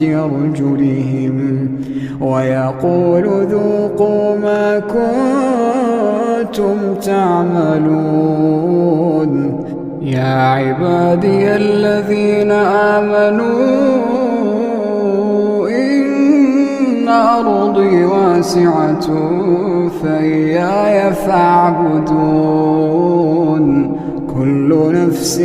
أرجلهم ويقول ذوقوا ما كنتم تعملون. يا عبادي الذين آمنوا إن أرضي واسعة فإياي فاعبدون. كل نفس